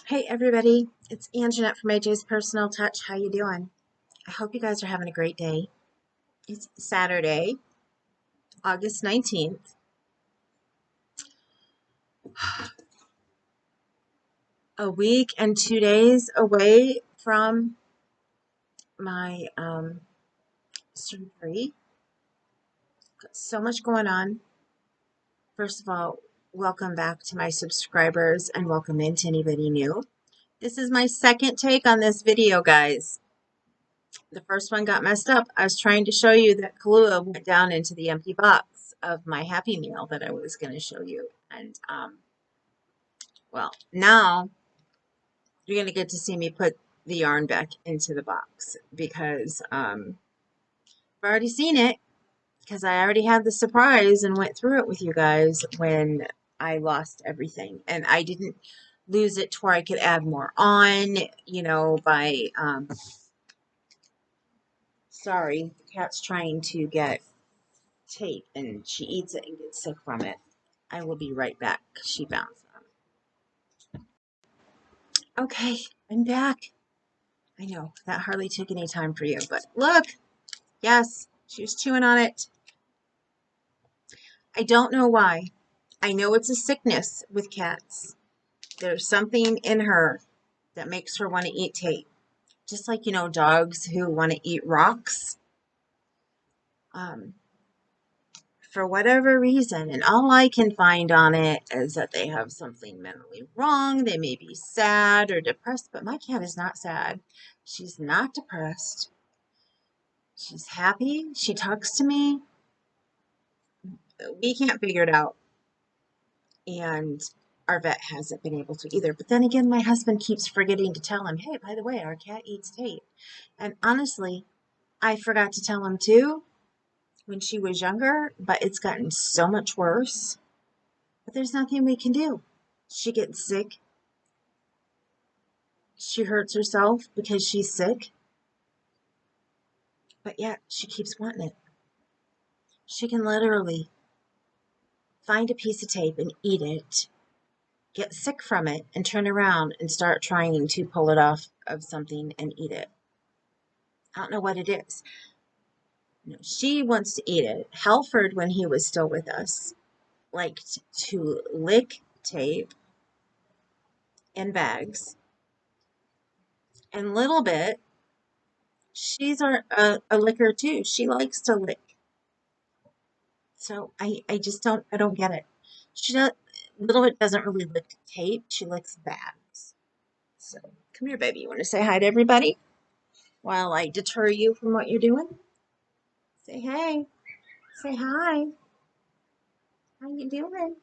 Hey everybody, it's Anjanette from AJ's Personal Touch. How you doing? I hope you guys are having a great day. It's Saturday, August 19th. A week and 2 days away from my surgery. Got so much going on. First of all, welcome back to my subscribers and welcome in to anybody new. This is my second take on this video, guys. The first one got messed up. I was trying to show you that Kahlua went down into the empty box of my Happy Meal that I was going to show you. And, well, now you're going to get to see me put the yarn back into the box because I've already seen it because I already had the surprise and went through it with you guys when I lost everything. And I didn't lose it to where I could add more on, by... Sorry, the cat's trying to get tape and she eats it and gets sick from it. I will be right back. She found some. Okay, I'm back. I know that hardly took any time for you, but look, yes, she was chewing on it. I don't know why. I know it's a sickness with cats. There's something in her that makes her want to eat tape. Just like, dogs who want to eat rocks. For whatever reason, and all I can find on it is that they have something mentally wrong. They may be sad or depressed, but my cat is not sad. She's not depressed. She's happy. She talks to me. We can't figure it out. And our vet hasn't been able to either. But then again, my husband keeps forgetting to tell him, hey, by the way, our cat eats tape. And honestly, I forgot to tell him too when she was younger, but it's gotten so much worse. But there's nothing we can do. She gets sick. She hurts herself because she's sick. But yet she keeps wanting it. She can literally find a piece of tape and eat it, get sick from it, and turn around and start trying to pull it off of something and eat it. I don't know what it is. No, she wants to eat it. Halford, when he was still with us, liked to lick tape in bags. And Little Bit, she's a licker too. She likes to lick. So I just don't get it. Little Bit doesn't really lick tape. She licks bags. So come here, baby. You want to say hi to everybody while I deter you from what you're doing? Say hey. Say hi. How you doing?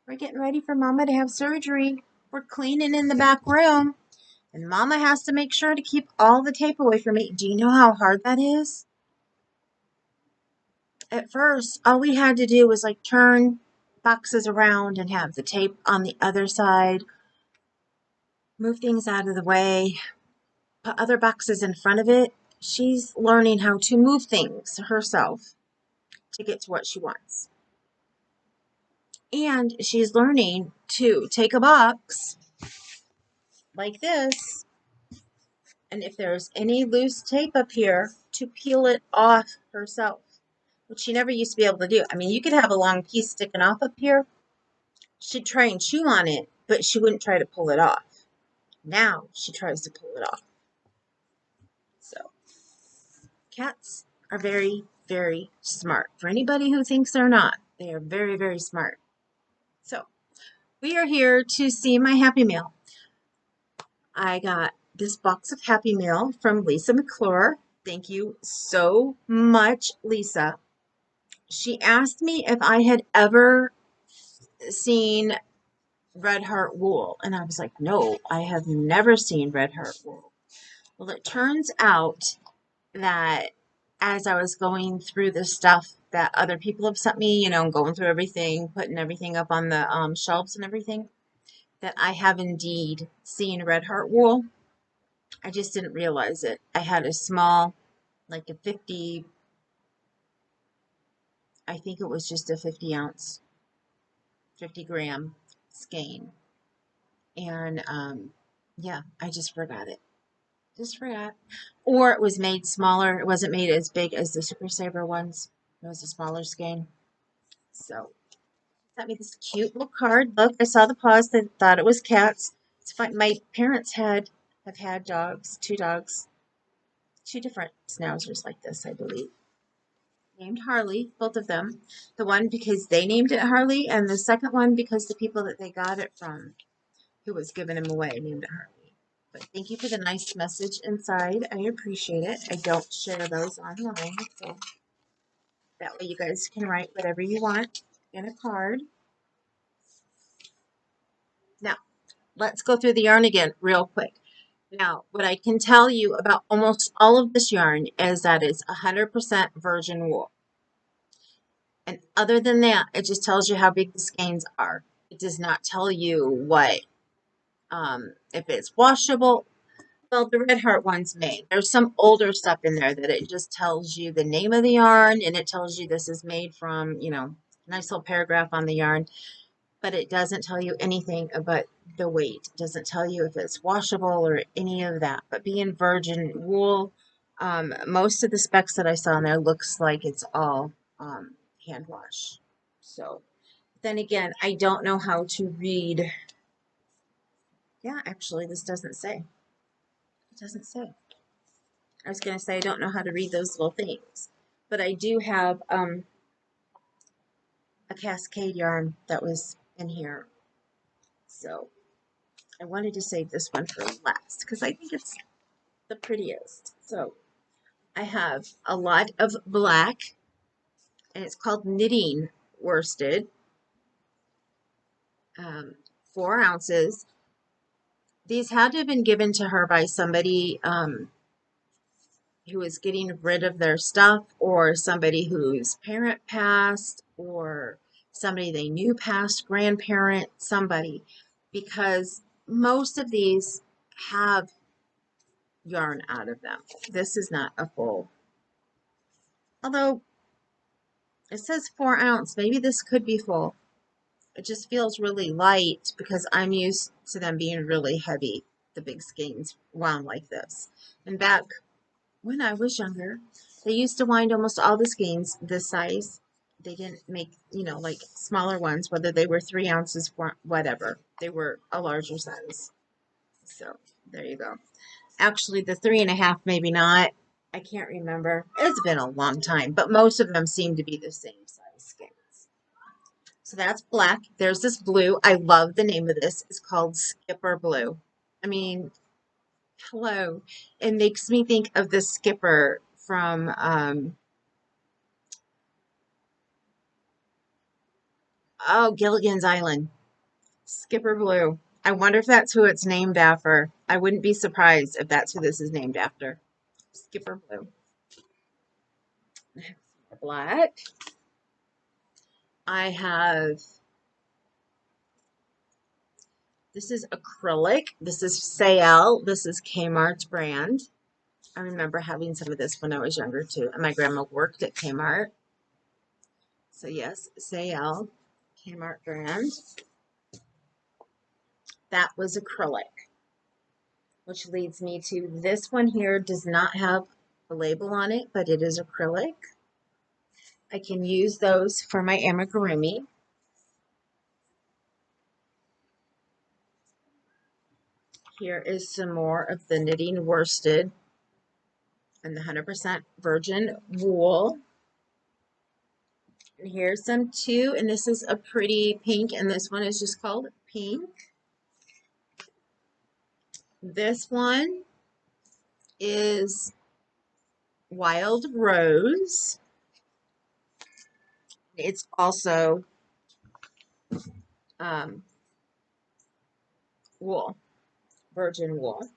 We're getting ready for Mama to have surgery. We're cleaning in the back room. And Mama has to make sure to keep all the tape away from me. Do you know how hard that is? At first, all we had to do was like turn boxes around and have the tape on the other side, move things out of the way, put other boxes in front of it. She's learning how to move things herself to get to what she wants. And she's learning to take a box like this, and if there's any loose tape up here, to peel it off herself, which she never used to be able to do. I mean, you could have a long piece sticking off up here. She'd try and chew on it, but she wouldn't try to pull it off. Now she tries to pull it off. So cats are very, very smart. For anybody who thinks they're not, they are very, very smart. So we are here to see my Happy Meal. I got this box of Happy Meal from Lisa McClure. Thank you so much, Lisa. She asked me if I had ever seen Red Heart wool, and I was like, no, I have never seen Red Heart wool. Well, it turns out that as I was going through the stuff that other people have sent me, going through everything, putting everything up on the shelves and everything, that I have indeed seen Red Heart wool. I just didn't realize it. I had a small, like a 50, I think it was just a 50 ounce, 50 gram skein. And yeah, I just forgot it. Just forgot. Or it was made smaller. It wasn't made as big as the Super Saver ones. It was a smaller skein. So sent me this cute little card. Look, I saw the paws. They thought it was cats. It's fine. My parents have had dogs, two different schnauzers like this, I believe. Named Harley, both of them. The one because they named it Harley, and the second one because the people that they got it from, who was giving him away, named it Harley. But thank you for the nice message inside. I appreciate it. I don't share those online, so that way you guys can write whatever you want in a card. Now, let's go through the yarn again real quick. Now, what I can tell you about almost all of this yarn is that it's 100% virgin wool. And other than that, it just tells you how big the skeins are. It does not tell you what, if it's washable. Well, the Red Heart one's made. There's some older stuff in there that it just tells you the name of the yarn, and it tells you this is made from, nice little paragraph on the yarn. But it doesn't tell you anything about the weight. It doesn't tell you if it's washable or any of that. But being virgin wool, most of the specs that I saw in there looks like it's all hand wash. So then again, I don't know how to read. Yeah, actually, this doesn't say. It doesn't say. I was going to say I don't know how to read those little things. But I do have a Cascade yarn that was in here. So I wanted to save this one for last because I think it's the prettiest. So I have a lot of black, and it's called knitting worsted, 4 ounces. These had to have been given to her by somebody who was getting rid of their stuff, or somebody whose parent passed, or somebody they knew passed, grandparent, somebody, because most of these have yarn out of them. This is not a full, although it says 4 ounce. Maybe this could be full. It just feels really light because I'm used to them being really heavy, the big skeins wound like this. And back when I was younger, they used to wind almost all the skeins this size. They didn't make, like smaller ones, whether they were 3 ounces, whatever. They were a larger size. So there you go. Actually, the 3.5, maybe not. I can't remember. It's been a long time, but most of them seem to be the same size skeins. So that's black. There's this blue. I love the name of this. It's called Skipper Blue. I mean, hello. It makes me think of the skipper from Gilligan's Island. Skipper Blue. I wonder if that's who it's named after. I wouldn't be surprised if that's who this is named after. Skipper Blue. Black. I have, this is acrylic. This is Sayel. This is Kmart's brand. I remember having some of this when I was younger too. And my grandma worked at Kmart. So yes, Sayel, Kmart brand. That was acrylic, which leads me to this one here. Does not have a label on it, but it is acrylic. I can use those for my amigurumi. Here is some more of the knitting worsted and the 100% virgin wool. And here's some too, and this is a pretty pink, and this one is just called pink. This one is wild rose. It's also wool, virgin wool.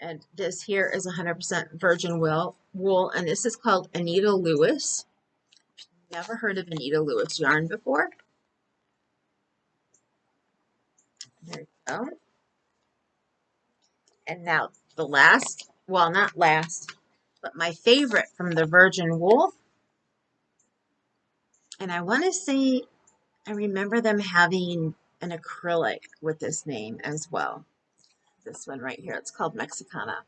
And this here is 100% virgin wool, and this is called Anita Lewis. Never heard of Anita Lewis yarn before. There you go. And now the last, well, not last, but my favorite from the virgin wool. And I want to say, I remember them having an acrylic with this name as well. This one right here, it's called Mexicana.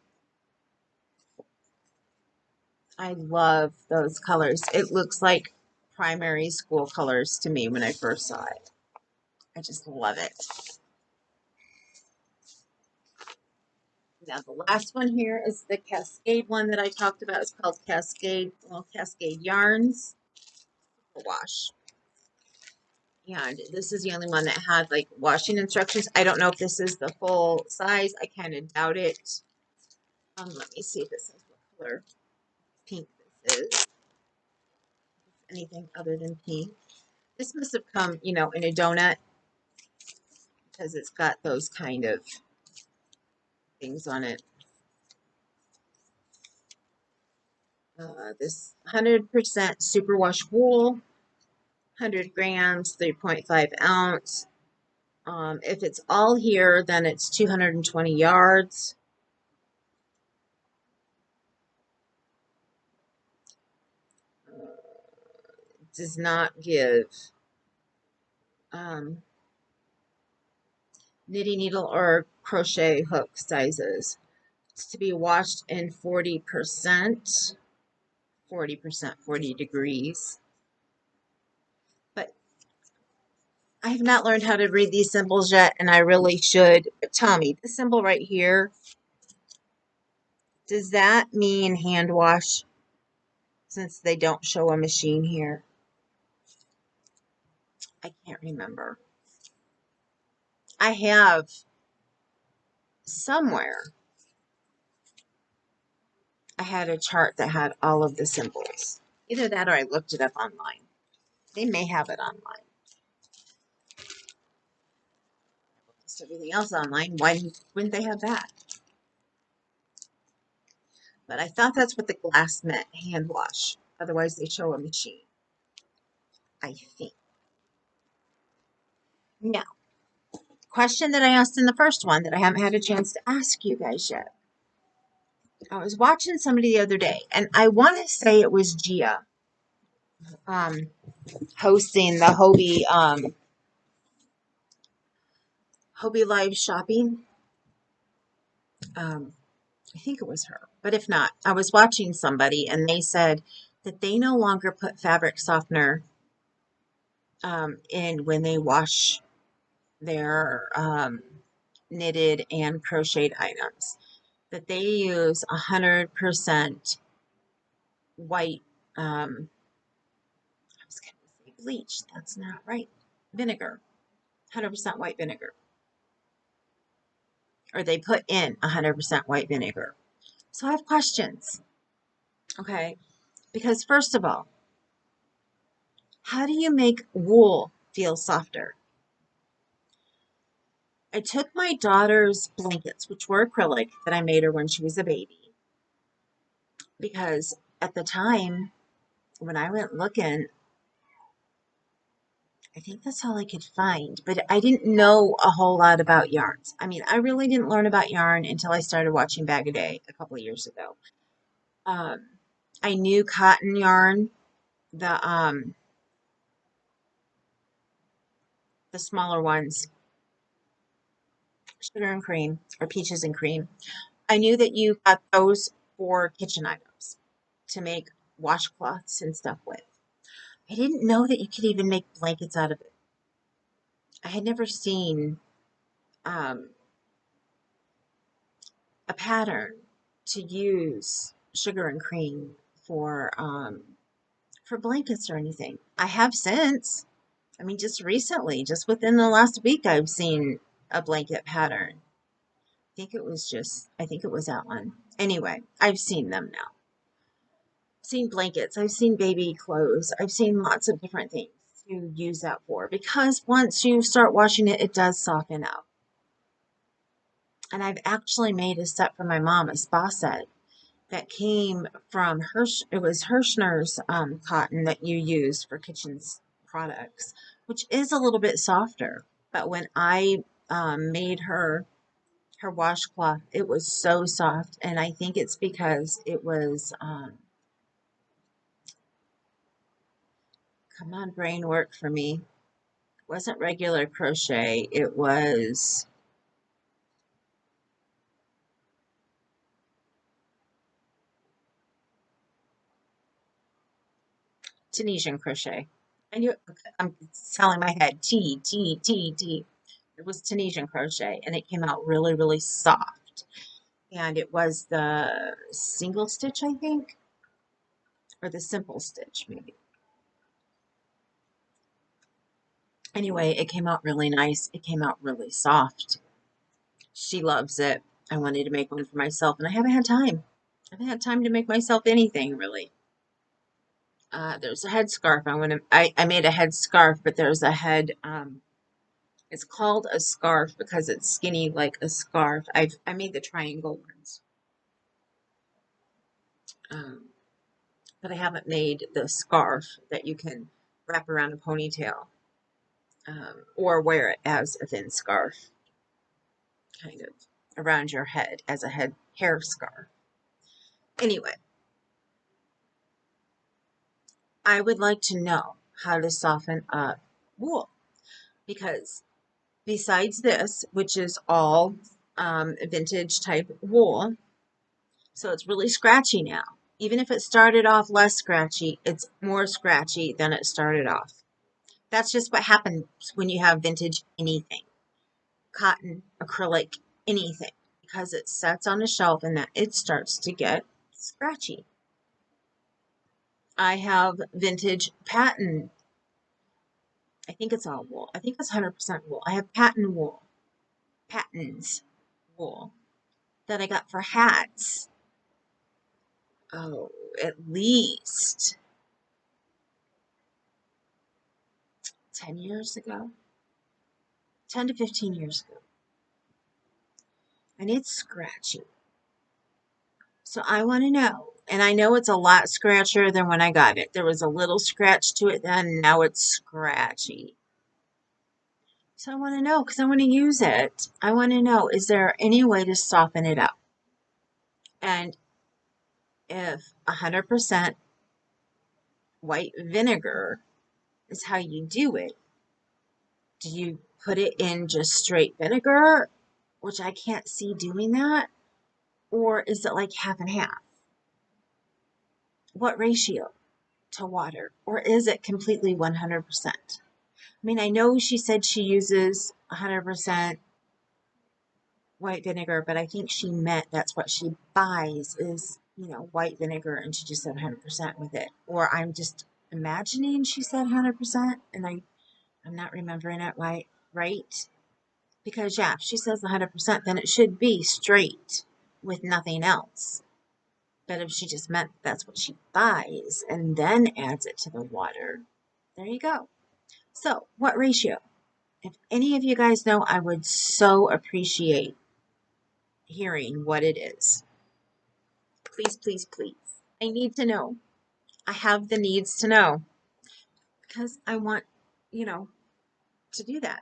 I love those colors. It looks like primary school colors to me when I first saw it. I just love it. Now the last one here is the Cascade one that I talked about. It's called Cascade, well, Cascade Yarns Wash. And this is the only one that had like washing instructions. I don't know if this is the full size. I kind of doubt it. Let me see if this is what color pink this is. Anything other than pink. This must have come, you know, in a donut because it's got those kind of things on it. This 100% superwash wool, 100 grams, 3.5 ounce. If it's all here, then it's 220 yards. Does not give knitting needle or crochet hook sizes. It's to be washed in 40%, 40 degrees. But I have not learned how to read these symbols yet, and I really should. But Tommy, this symbol right here, does that mean hand wash? Since they don't show a machine here. I can't remember. I have somewhere, I had a chart that had all of the symbols. Either that or I looked it up online. They may have it online. Just everything else online. Why wouldn't they have that? But I thought that's what the glass meant, hand wash. Otherwise, they show a machine. I think. Now, question that I asked in the first one that I haven't had a chance to ask you guys yet. I was watching somebody the other day, and I want to say it was Gia hosting the Hobie Live Shopping. I think it was her, but if not, I was watching somebody and they said that they no longer put fabric softener in when they wash their knitted and crocheted items. That they use 100% white, I was going to say bleach, that's not right, vinegar, 100% white vinegar. Or they put in 100% white vinegar. So I have questions, okay? Because first of all, how do you make wool feel softer? I took my daughter's blankets, which were acrylic that I made her when she was a baby, because at the time when I went looking, I think that's all I could find, but I didn't know a whole lot about yarns. I mean, I really didn't learn about yarn until I started watching Bag a Day a couple of years ago. I knew cotton yarn, the smaller ones, sugar and cream or peaches and cream. I knew that you got those for kitchen items to make washcloths and stuff with. I didn't know that you could even make blankets out of it. I had never seen a pattern to use sugar and cream for blankets or anything. I have since. I mean, just recently, just within the last week, I've seen a blanket pattern. I think it was that one. Anyway, I've seen them now. I've seen blankets, I've seen baby clothes, I've seen lots of different things to use that for, because once you start washing it, it does soften up. And I've actually made a set for my mom, a spa set, that came from it was Hirschner's cotton that you use for kitchen products, which is a little bit softer. But when I made her washcloth, it was so soft, and I think it's because it was, come on, brain, work for me. wasn't regular crochet. It was Tunisian crochet. I knew I'm telling my head T. It was Tunisian crochet, and it came out really, really soft. And it was the single stitch, I think, or the simple stitch, maybe. Anyway, it came out really nice. It came out really soft. She loves it. I wanted to make one for myself, and I haven't had time. I haven't had time to make myself anything, really. There's a headscarf. I made a headscarf, but there's a head, it's called a scarf because it's skinny like a scarf. I made the triangle ones. Um, but I haven't made the scarf that you can wrap around a ponytail, or wear it as a thin scarf, kind of around your head as a hair scarf. Anyway, I would like to know how to soften up wool, because besides this, which is all vintage type wool, so it's really scratchy now. Even if it started off less scratchy, it's more scratchy than it started off. That's just what happens when you have vintage anything. Cotton, acrylic, anything. Because it sets on a shelf and that it starts to get scratchy. I have vintage pattern. I think it's all wool. I think it's 100% wool. I have pattern wool. Patterns wool that I got for hats. Oh, at least 10 years ago. 10 to 15 years ago. And it's scratchy. So I want to know. And I know it's a lot scratchier than when I got it. There was a little scratch to it then. Now it's scratchy. So I want to know because I want to use it. I want to know, is there any way to soften it up? And if 100% white vinegar is how you do you put it in just straight vinegar, which I can't see doing that? Or is it like half and half? What ratio to water? Or is it completely 100%? I mean, I know she said she uses 100% white vinegar, but I think she meant that's what she buys is, white vinegar, and she just said 100% with it. Or I'm just imagining she said 100%, and I'm not remembering it right. Because, yeah, if she says 100%, then it should be straight with nothing else. But if she just meant that's what she buys and then adds it to the water, there you go. So, what ratio? If any of you guys know, I would so appreciate hearing what it is. Please, please, please. I need to know. I have the needs to know because I want, to do that.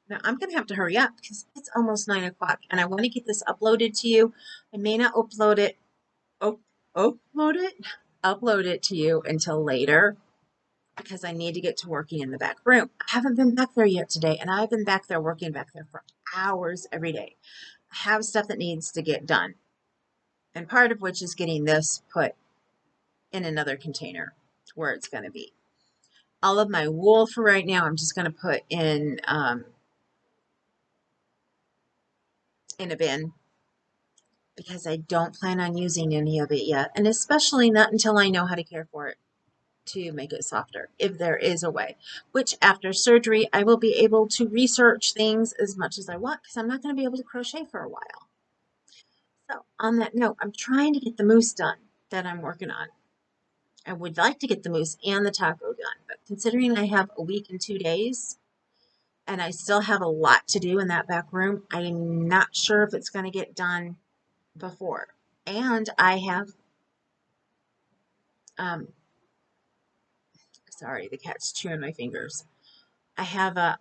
Now, I'm going to have to hurry up because it's almost 9 o'clock and I want to get this uploaded to you. I may not upload it, upload it to you until later because I need to get to working in the back room. I haven't been back there yet today, and I've been back there working back there for hours every day. I have stuff that needs to get done, and part of which is getting this put in another container where it's going to be. All of my wool for right now, I'm just going to put in a bin because I don't plan on using any of it yet, and especially not until I know how to care for it to make it softer, if there is a way, which after surgery, I will be able to research things as much as I want because I'm not going to be able to crochet for a while. So on that note, I'm trying to get the mousse done that I'm working on. I would like to get the mousse and the taco done, but considering I have a week and 2 days, and I still have a lot to do in that back room, I'm not sure if it's going to get done before. And I have, sorry, the cat's chewing my fingers. I have a,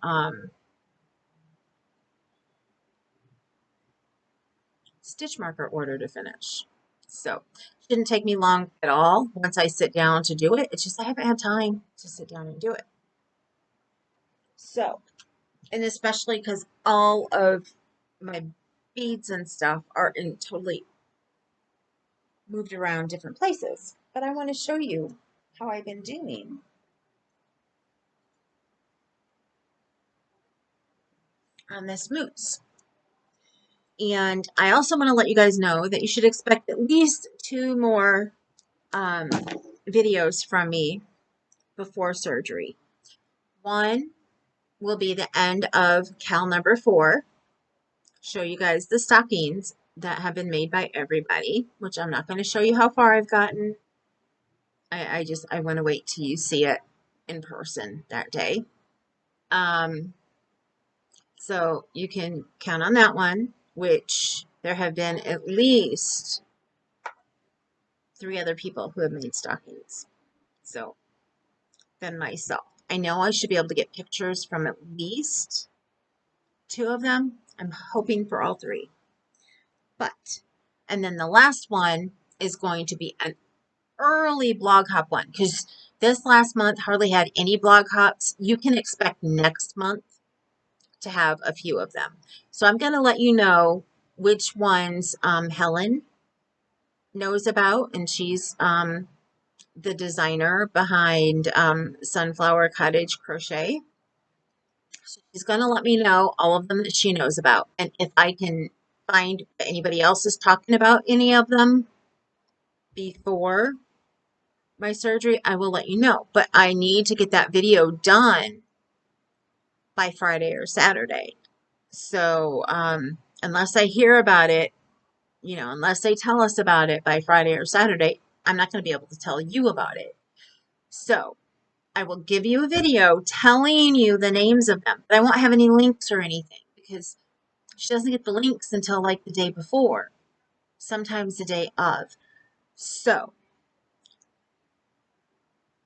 stitch marker order to finish. So it shouldn't take me long at all once I sit down to do it. It's just I haven't had time to sit down and do it. So, and especially because all of my beads and stuff are in totally moved around different places. But I want to show you how I've been doing on this mousse. And I also want to let you guys know that you should expect at least 2 more videos from me before surgery. One will be the end of cal number 4. Show you guys the stockings that have been made by everybody, which I'm not going to show you how far I've gotten. I want to wait till you see it in person that day. So you can count on that one, which there have been at least 3 other people who have made stockings. So then myself. I know I should be able to get pictures from at least 2 of them. I'm hoping for all 3. But, and then the last one is going to be an early blog hop one, because this last month hardly had any blog hops. You can expect next month to have a few of them. So I'm going to let you know which ones Helen knows about, and she's the designer behind Sunflower Cottage Crochet. So she's going to let me know all of them that she knows about, and if I can find anybody else is talking about any of them before my surgery, I will let you know. But I need to get that video done by Friday or Saturday. So unless I hear about it, unless they tell us about it by Friday or Saturday, I'm not going to be able to tell you about it. So I will give you a video telling you the names of them, but I won't have any links or anything because she doesn't get the links until like the day before, sometimes the day of. So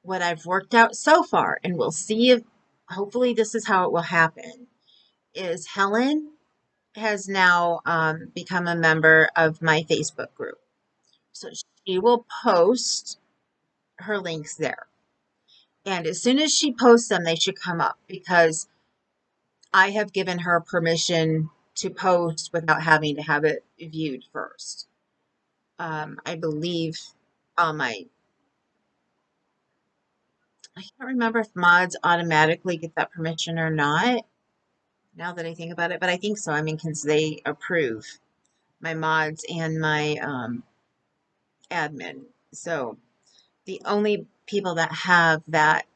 what I've worked out so far, and we'll see if hopefully this is how it will happen, is Helen has now become a member of my Facebook group. So she will post her links there. And as soon as she posts them, they should come up because I have given her permission to post without having to have it viewed first. I believe I can't remember if mods automatically get that permission or not, now that I think about it, but I think so. I mean, because they approve my mods and my admin. So the only people that have that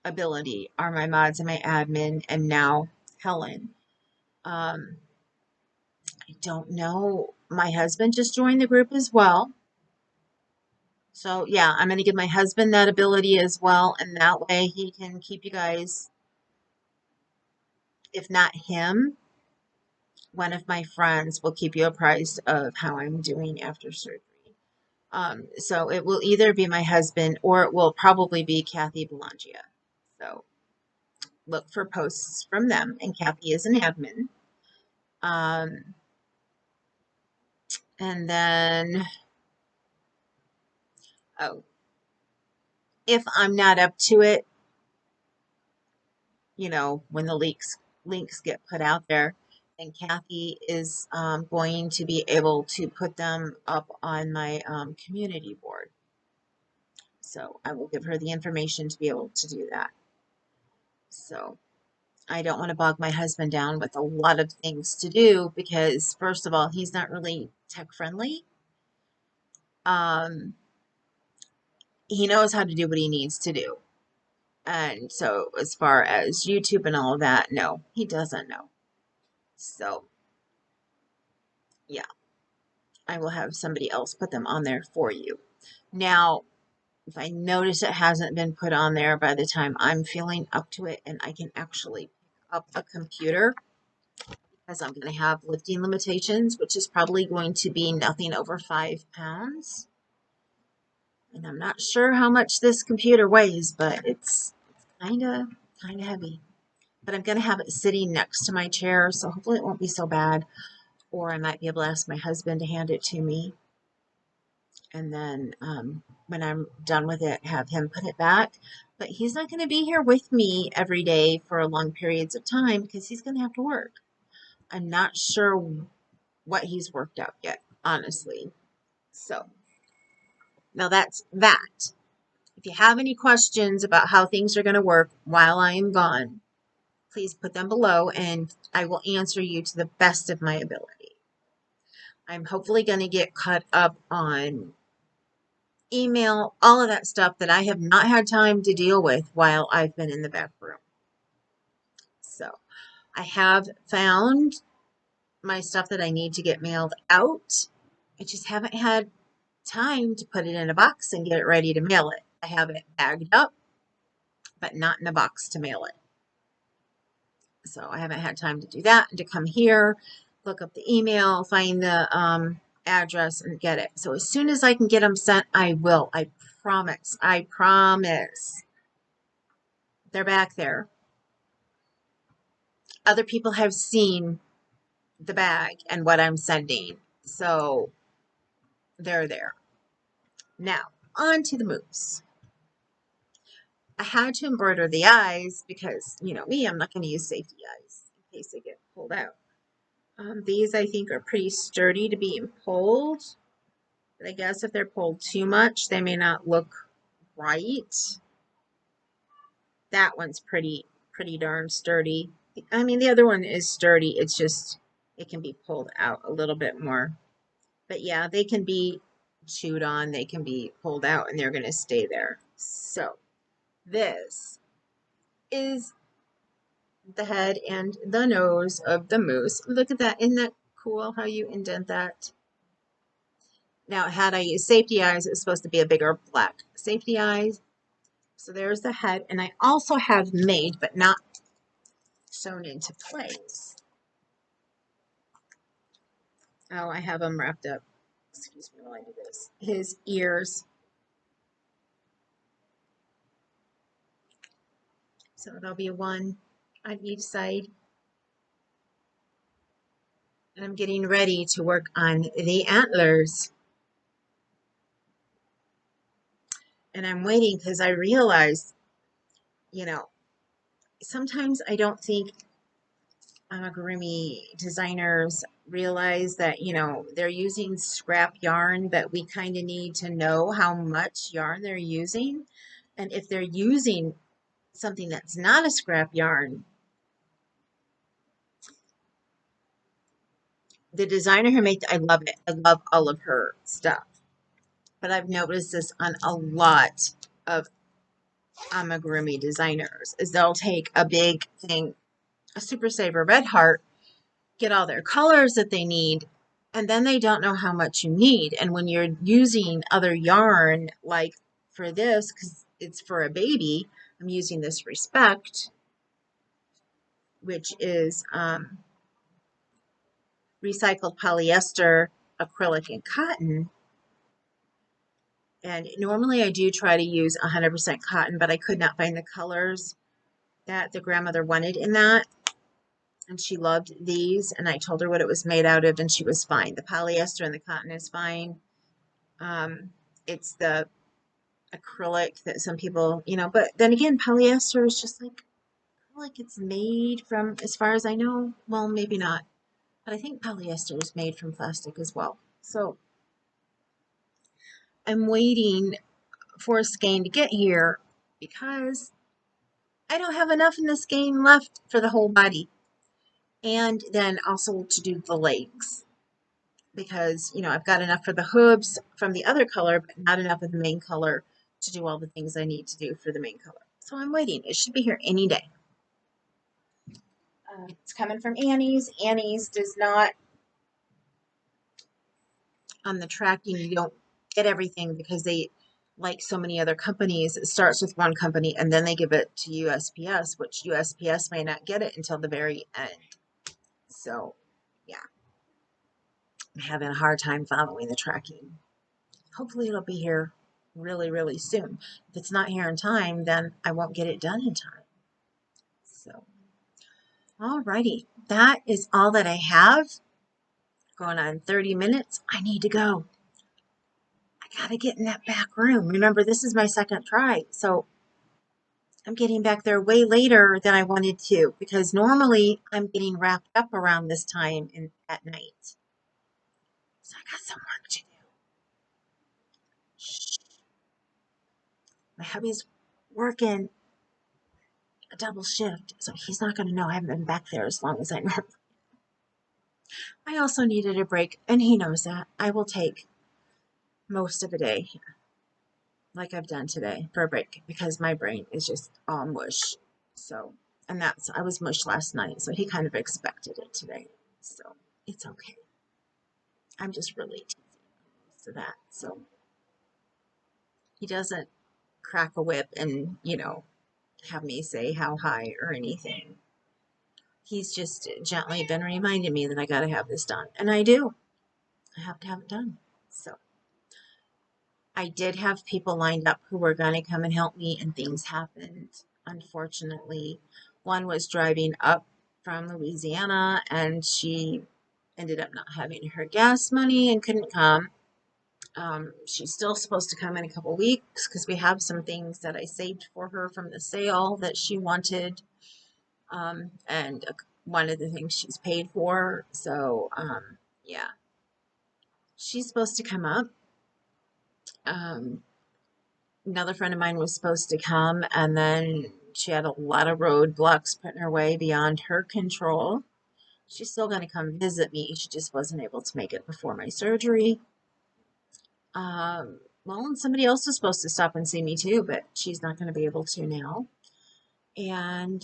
ability are my mods and my admin, and now Helen. I don't know. My husband just joined the group as well. So yeah, I'm going to give my husband that ability as well, and that way he can keep you guys, if not him, one of my friends will keep you apprised of how I'm doing after surgery. So it will either be my husband or it will probably be Kathy Belangia. So look for posts from them, and Kathy is an admin. And then, oh, if I'm not up to it, when the links get put out there, then Kathy is going to be able to put them up on my community board. So I will give her the information to be able to do that. So I don't want to bog my husband down with a lot of things to do because, first of all, he's not really tech friendly. He knows how to do what he needs to do. And so as far as YouTube and all of that, no, he doesn't know. So yeah, I will have somebody else put them on there for you. Now, if I notice it hasn't been put on there by the time I'm feeling up to it and I can actually pick up a computer, because I'm going to have lifting limitations, which is probably going to be nothing over 5 pounds. And I'm not sure how much this computer weighs, but it's kind of heavy. But I'm going to have it sitting next to my chair, so hopefully it won't be so bad. Or I might be able to ask my husband to hand it to me. And then when I'm done with it, have him put it back. But he's not going to be here with me every day for long periods of time because he's going to have to work. I'm not sure what he's worked out yet, honestly. So now that's that. If you have any questions about how things are going to work while I am gone, please put them below and I will answer you to the best of my ability. I'm hopefully going to get caught up on email, all of that stuff that I have not had time to deal with while I've been in the back room. So I have found my stuff that I need to get mailed out. I just haven't had time to put it in a box and get it ready to mail it. I have it bagged up, but not in a box to mail it. So I haven't had time to do that and to come here, look up the email, find the address and get it. So as soon as I can get them sent, I will. I promise. I promise. They're back there. Other people have seen the bag and what I'm sending. So they're there. Now, on to the moose. I had to embroider the eyes because, you know me, I'm not going to use safety eyes in case they get pulled out. These I think are pretty sturdy to be pulled. But I guess if they're pulled too much, they may not look right. That one's pretty darn sturdy. I mean, the other one is sturdy. It's just, it can be pulled out a little bit more. But yeah, they can be chewed on. They can be pulled out and they're going to stay there. So this is the head and the nose of the moose. Look at that. Isn't that cool how you indent that? Now, had I used safety eyes, it's supposed to be a bigger black safety eyes. So there's the head. And I also have made, but not sewn into place. Oh, I have them wrapped up. Excuse me while I do this. His ears. So there'll be one on each side. And I'm getting ready to work on the antlers. And I'm waiting because I realized, you know, sometimes I don't think amigurumi designers realize that, you know, they're using scrap yarn, but we kind of need to know how much yarn they're using. And if they're using something that's not a scrap yarn, the designer who made, I love it. I love all of her stuff. But I've noticed this on a lot of amigurumi designers, is they'll take a big thing, a Super Saver Red Heart, get all their colors that they need, and then they don't know how much you need. And when you're using other yarn, like for this, because it's for a baby, I'm using this Respect, which is recycled polyester, acrylic, and cotton. And normally I do try to use 100% cotton, but I could not find the colors that the grandmother wanted in that. And she loved these, and I told her what it was made out of, and she was fine. The polyester and the cotton is fine. It's the acrylic that some people, you know, but then again, polyester is just like it's made from, as far as I know, well, maybe not, but I think polyester is made from plastic as well. So I'm waiting for a skein to get here because I don't have enough in the skein left for the whole body. And then also to do the legs, because, you know, I've got enough for the hooves from the other color, but not enough of the main color to do all the things I need to do for the main color. So I'm waiting. It should be here any day. It's coming from Annie's. Annie's does not, on the tracking, you don't get everything because they, like so many other companies, it starts with one company and then they give it to USPS, which USPS may not get it until the very end. So, yeah. I'm having a hard time following the tracking. Hopefully it'll be here really, really soon. If it's not here in time, then I won't get it done in time. So, alrighty. That is all that I have. Going on 30 minutes. I need to go. gotta get in that back room. Remember, this is my second try, so I'm getting back there way later than I wanted to because normally I'm getting wrapped up around this time at night. So I got some work to do. Shh. My hubby's working a double shift, so he's not going to know I haven't been back there as long as I normally. I also needed a break, and he knows that. I will take most of the day, like I've done today, for a break because my brain is just all mush. So, and I was mush last night, so he kind of expected it today. So it's okay. I'm just really teasing most of that. So he doesn't crack a whip and, have me say how high or anything. He's just gently been reminding me that I got to have this done. And I do. I have to have it done. So I did have people lined up who were going to come and help me, and things happened. Unfortunately, one was driving up from Louisiana, and she ended up not having her gas money and couldn't come. She's still supposed to come in a couple weeks because we have some things that I saved for her from the sale that she wanted, and one of the things she's paid for. So, yeah, she's supposed to come up. Another friend of mine was supposed to come, and then she had a lot of roadblocks put in her way beyond her control. She's still going to come visit me. She just wasn't able to make it before my surgery. Well, and somebody else was supposed to stop and see me too, but she's not going to be able to now. And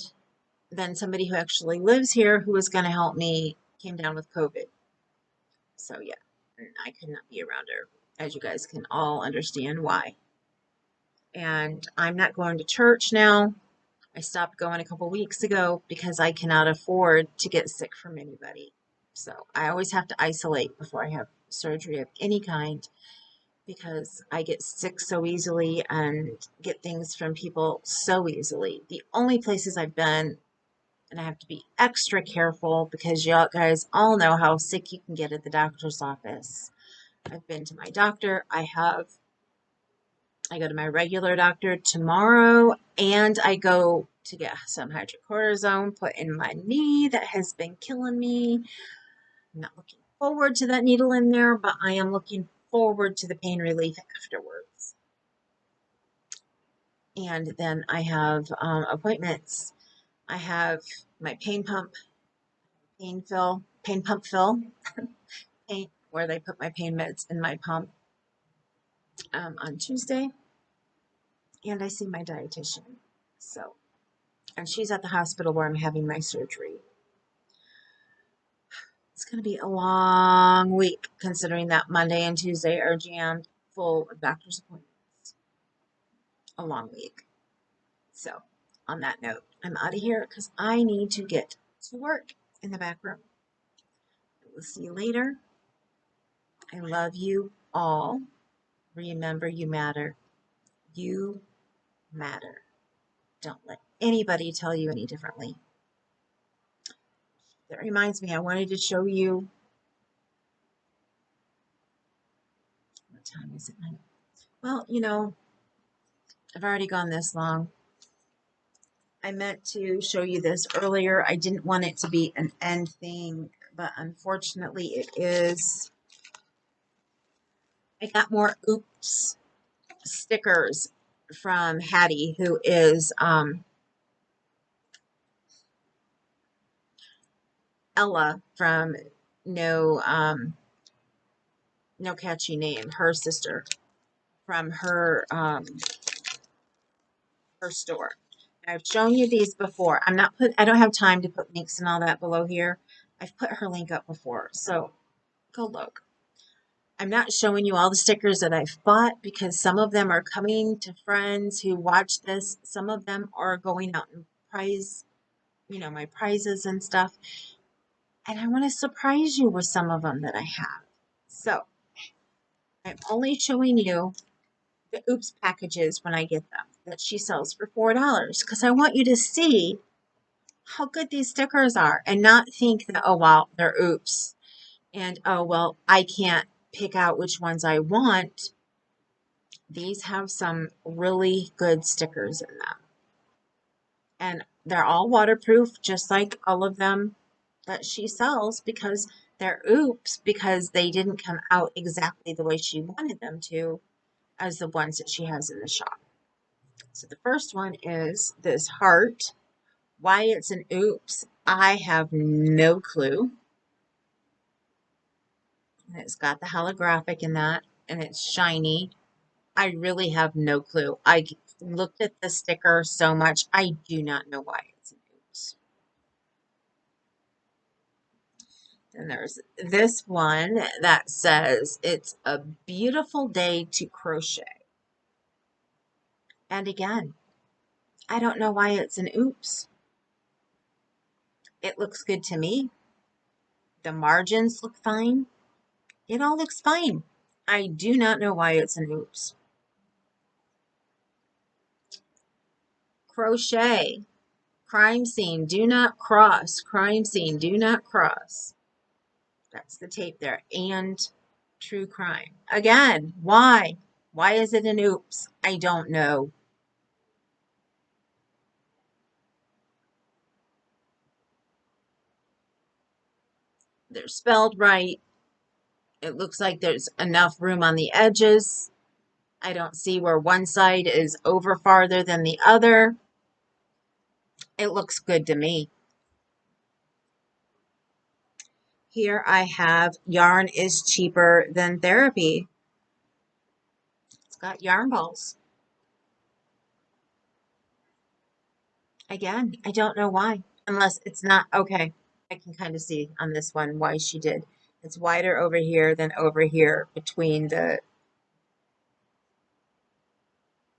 then somebody who actually lives here who was going to help me came down with COVID. So yeah, and I could not be around her, as you guys can all understand why. And I'm not going to church now. I stopped going a couple weeks ago because I cannot afford to get sick from anybody. So I always have to isolate before I have surgery of any kind because I get sick so easily and get things from people so easily. The only places I've been, and I have to be extra careful because y'all guys all know how sick you can get at the doctor's office. I've been to my doctor. I go to my regular doctor tomorrow, and I go to get some hydrocortisone put in my knee that has been killing me. I'm not looking forward to that needle in there, but I am looking forward to the pain relief afterwards. And then I have appointments. I have my pain pump fill, where they put my pain meds in my pump on Tuesday. And I see my dietitian. So, and she's at the hospital where I'm having my surgery. It's going to be a long week considering that Monday and Tuesday are jammed full of doctor's appointments. A long week. So, on that note, I'm out of here because I need to get to work in the back room. We'll see you later. I love you all. Remember, you matter. You matter. Don't let anybody tell you any differently. That reminds me, I wanted to show you. What time is it now? Well, I've already gone this long. I meant to show you this earlier. I didn't want it to be an end thing, but unfortunately it is. I got more oops stickers from Hattie, who is Ella from No Catchy Name, her sister, from her store. I've shown you these before. I don't have time to put links and all that below here. I've put her link up before, so go look. I'm not showing you all the stickers that I've bought because some of them are coming to friends who watch this. Some of them are going out in my prizes and stuff. And I want to surprise you with some of them that I have. So I'm only showing you the oops packages when I get them that she sells for $4 because I want you to see how good these stickers are and not think that, oh, wow, they're oops. And, oh, well, I can't pick out which ones I want These have some really good stickers in them. And they're all waterproof, just like all of them that she sells, because they're oops, because they didn't come out exactly the way she wanted them to as the ones that she has in the shop. So the first one is this heart. Why it's an oops, I have no clue. And it's got the holographic in that, and it's shiny. I really have no clue. I looked at the sticker so much, I do not know why it's an oops. And there's this one that says, it's a beautiful day to crochet. And again, I don't know why it's an oops. It looks good to me. The margins look fine. It all looks fine. I do not know why it's an oops. Crochet. Crime scene, do not cross. Crime scene, do not cross. That's the tape there. And true crime. Again, why? Why is it an oops? I don't know. They're spelled right. It looks like there's enough room on the edges. I don't see where one side is over farther than the other. It looks good to me. Here I have yarn is cheaper than therapy. It's got yarn balls. Again, I don't know why, unless it's not, okay, I can kind of see on this one why she did. It's wider over here than over here between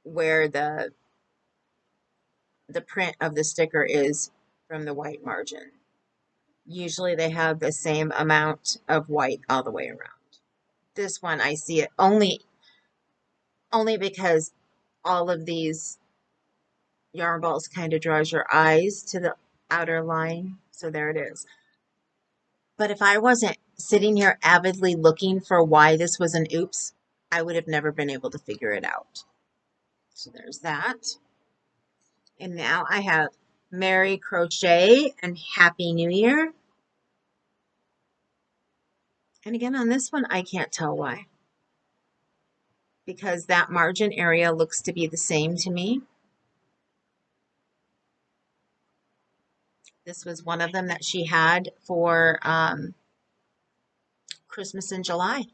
where the print of the sticker is from the white margin. Usually they have the same amount of white all the way around. This one I see it only because all of these yarn balls kind of draws your eyes to the outer line. So there it is. But if I wasn't sitting here avidly looking for why this was an oops, I would have never been able to figure it out. So there's that. And now I have Merry Crochet and Happy New Year. And again, on this one, I can't tell why. Because that margin area looks to be the same to me. This was one of them that she had for Christmas in July.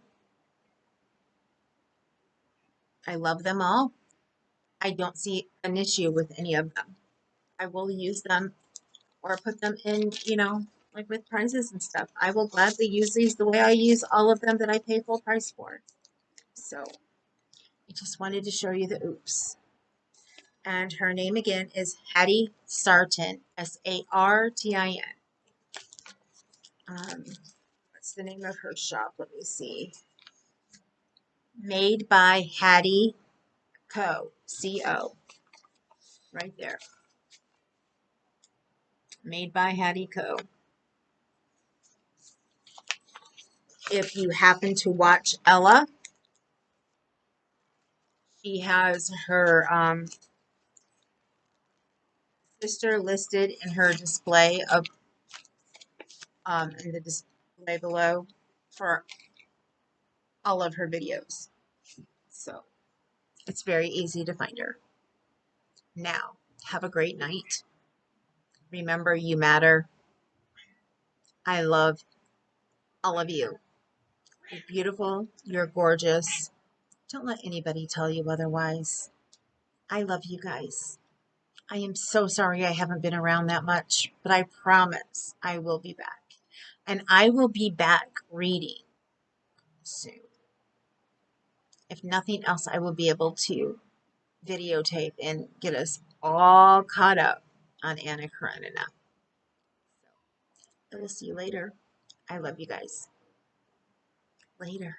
I love them all. I don't see an issue with any of them. I will use them or put them in, like with prizes and stuff. I will gladly use these the way I use all of them that I pay full price for. So I just wanted to show you the oops. And her name again is Hattie Sartin, Sartin. What's the name of her shop? Let me see. Made by Hattie Co. C-O. Right there. Made by Hattie Co. If you happen to watch Ella, she has her sister listed in her display of in the display below for all of her videos. So it's very easy to find her. Now, have a great night. Remember, you matter. I love all of you. You're beautiful. You're gorgeous. Don't let anybody tell you otherwise. I love you guys. I am so sorry I haven't been around that much, but I promise I will be back. And I will be back reading soon. If nothing else, I will be able to videotape and get us all caught up on Anna Karenina. I will see you later. I love you guys. Later.